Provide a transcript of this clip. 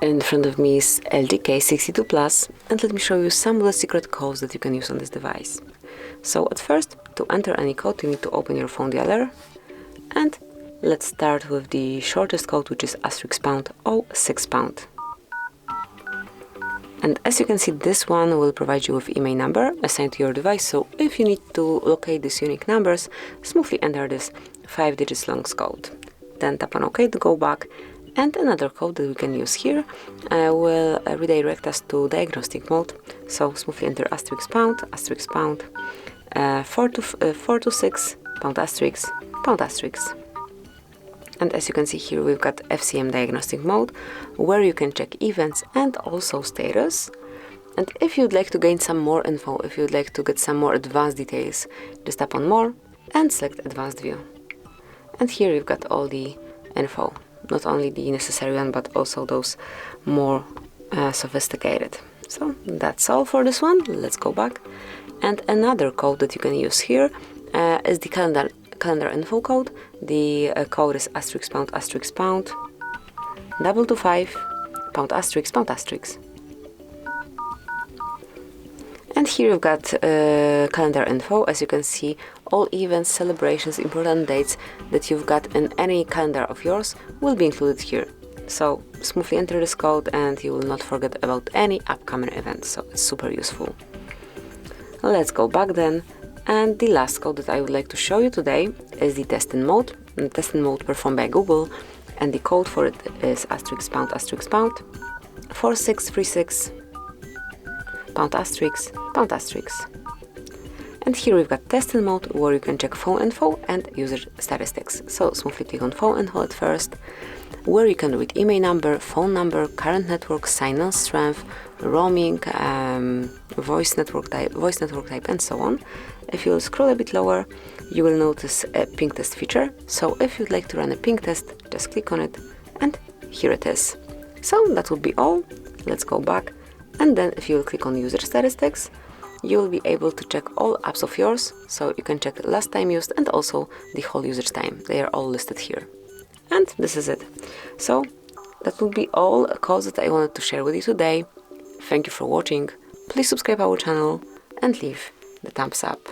In front of me is LG K62 Plus, and let me show you some of the secret codes that you can use on this device. So at first, to enter any code, you need to open your phone dialer, and let's start with the shortest code, which is *# or 6#. And as you can see, this one will provide you with email number assigned to your device, so if you need to locate these unique numbers, smoothly enter this 5 digits long code. Then tap on OK to go back, and another code that we can use here will redirect us to diagnostic mode. So smoothly enter *#, *#, 4 to 6, #*#. And as you can see here, we've got FCM diagnostic mode, where you can check events and also status. And if you'd like to gain some more info, if you'd like to get some more advanced details, just tap on more and select advanced view. And here you've got all the info, not only the necessary one, but also those more sophisticated. So that's all for this one. Let's go back. And another code that you can use here is the calendar info code. The code is *#, *#, 225, #*#. And here you've got calendar info. As you can see, all events, celebrations, important dates that you've got in any calendar of yours will be included here. So smoothly enter this code and you will not forget about any upcoming events, so it's super useful. Let's go back then, and the last code that I would like to show you today is the testing mode. And testing mode performed by Google, and the code for it is *#, *#, 4636, ***. And here we've got testing mode, where you can check phone info and user statistics. So smoothly click on phone info at first, where you can read email number, phone number, current network, signal strength, roaming, voice network type, and so on. If you will scroll a bit lower, you will notice a ping test feature. So if you'd like to run a ping test, just click on it, and here it is. So that would be all. Let's go back, and then if you will click on user statistics, you will be able to check all apps of yours. So you can check the last time used and also the whole user's time. They are all listed here. And this is it. So that will be all codes that I wanted to share with you today. Thank you for watching. Please subscribe our channel and leave the thumbs up.